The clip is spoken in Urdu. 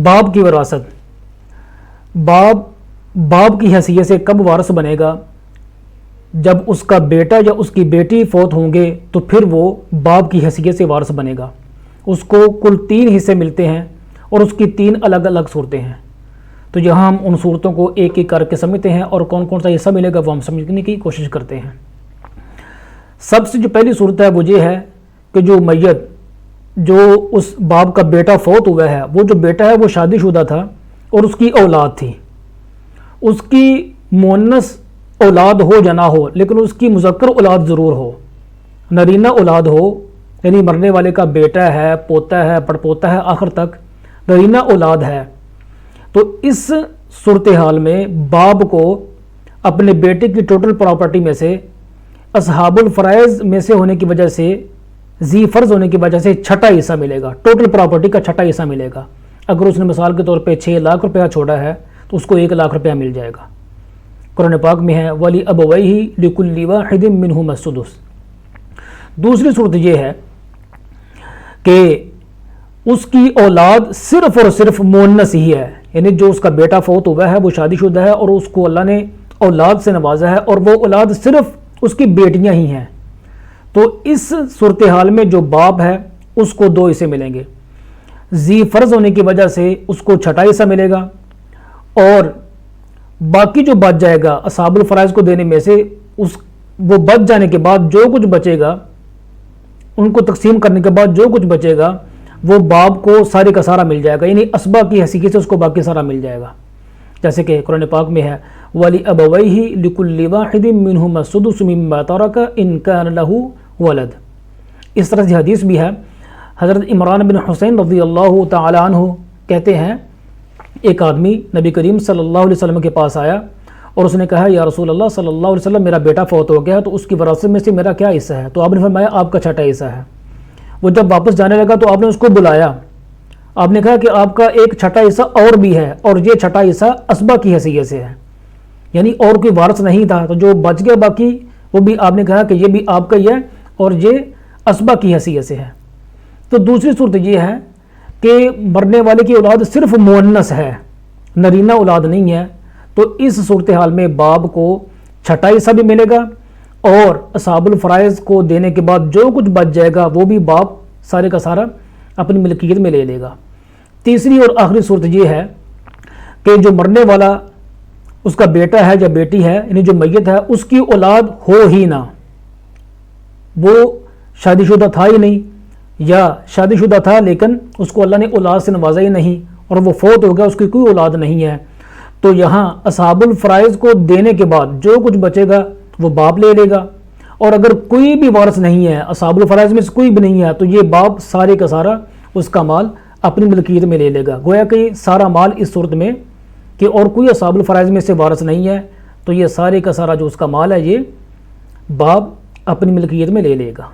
باپ کی وراثت، باپ کی حیثیت سے کب وارث بنے گا؟ جب اس کا بیٹا یا اس کی بیٹی فوت ہوں گے تو پھر وہ باپ کی حیثیت سے وارث بنے گا۔ اس کو کل 3 حصے ملتے ہیں اور اس کی 3 الگ الگ صورتیں ہیں۔ تو یہاں ہم ان صورتوں کو ایک ایک کر کے سمجھتے ہیں اور کون کون سا حصہ ملے گا وہ ہم سمجھنے کی کوشش کرتے ہیں۔ سب سے جو پہلی صورت ہے وہ یہ ہے کہ جو میت، جو اس باپ کا بیٹا فوت ہوا ہے، وہ جو بیٹا ہے وہ شادی شدہ تھا اور اس کی اولاد تھی۔ اس کی مؤنث اولاد ہو یا نہ ہو، لیکن اس کی مذکر اولاد ضرور ہو، نرینہ اولاد ہو، یعنی مرنے والے کا بیٹا ہے، پوتا ہے، پڑپوتا ہے، آخر تک نرینہ اولاد ہے۔ تو اس صورتحال میں باپ کو اپنے بیٹے کی ٹوٹل پراپرٹی میں سے اصحاب الفرائض میں سے ہونے کی وجہ سے، ذی فرض ہونے کی وجہ سے 6واں حصہ ملے گا، ٹوٹل پراپرٹی کا 6واں حصہ ملے گا۔ اگر اس نے مثال کے طور پہ 6 لاکھ روپیہ چھوڑا ہے تو اس کو 1 لاکھ روپیہ مل جائے گا۔ قرآن پاک میں ہے وَلِأَبَوَيْهِ لِكُلِّ وَاحِدٍ مِّنْهُمَا السُّدُسُ۔ دوسری صورت یہ ہے کہ اس کی اولاد صرف اور صرف مؤنث ہی ہے، یعنی جو اس کا بیٹا فوت ہوا ہے وہ شادی شدہ ہے اور اس کو اللہ نے اولاد سے نوازا ہے اور وہ اولاد صرف اس کی بیٹیاں ہی ہیں۔ تو اس صورتحال میں جو باپ ہے اس کو 2 حصے ملیں گے، ذی فرض ہونے کی وجہ سے اس کو 6واں حصہ ملے گا، اور باقی جو بچ جائے گا اصحاب الفرائض کو دینے میں سے وہ بچ جانے کے بعد جو کچھ بچے گا، ان کو تقسیم کرنے کے بعد جو کچھ بچے گا وہ باپ کو سارے کا سارا مل جائے گا، یعنی اسبا کی حیثیت سے اس کو باقی سارا مل جائے گا۔ جیسے کہ قرآن پاک میں ہے وَلِأَبَوَيْهِ لِكُلِّ وَاحِدٍ مِّنْهُمَا السُّدُسُ مِمَّا تَرَكَ إِن كَانَ لَهُ وَلَدٌ۔ اس طرح سے حدیث بھی ہے، حضرت عمران بن حسین رضی اللہ تعالی عنہ کہتے ہیں ایک آدمی نبی کریم صلی اللہ علیہ وسلم کے پاس آیا اور اس نے کہا یا رسول اللہ صلی اللہ علیہ وسلم میرا بیٹا فوت ہو گیا تو اس کی وراثت میں سے میرا کیا حصہ ہے؟ تو آپ نے فرمایا آپ کا 6واں حصہ ہے۔ وہ جب واپس جانے لگا تو آپ نے اس کو بلایا، آپ نے کہا کہ آپ کا ایک 6واں حصہ اور بھی ہے اور یہ 6واں حصہ اسبا کی حیثیت سے ہے، یعنی اور کوئی وارث نہیں تھا، تو جو بچ گیا باقی وہ بھی آپ نے کہا کہ یہ بھی آپ کا ہی ہے اور یہ اسبا کی حیثیت سے ہے۔ تو دوسری صورت یہ ہے کہ مرنے والے کی اولاد صرف مؤنث ہے، نرینہ اولاد نہیں ہے، تو اس صورتحال میں باپ کو 6واں حصہ بھی ملے گا اور اصحاب الفرائض کو دینے کے بعد جو کچھ بچ جائے گا وہ بھی باپ سارے کا سارا اپنی ملکیت میں لے لے گا۔ تیسری اور آخری صورت یہ ہے کہ جو مرنے والا اس کا بیٹا ہے یا بیٹی ہے، یعنی جو میت ہے اس کی اولاد ہو ہی نہ، وہ شادی شدہ تھا ہی نہیں یا شادی شدہ تھا لیکن اس کو اللہ نے اولاد سے نوازا ہی نہیں اور وہ فوت ہو گیا، اس کی کوئی اولاد نہیں ہے، تو یہاں اصحاب الفرائض کو دینے کے بعد جو کچھ بچے گا وہ باپ لے لے گا، اور اگر کوئی بھی وارث نہیں ہے اصحاب الفرائض میں سے کوئی بھی نہیں ہے تو یہ باپ سارے کا سارا اس کا مال اپنی ملکیت میں لے لے گا۔ گویا کہ سارا مال اس صورت میں کہ اور کوئی اصحاب الفرائض میں سے وارث نہیں ہے تو یہ سارے کا سارا جو اس کا مال ہے یہ باپ اپنی ملکیت میں لے لے گا۔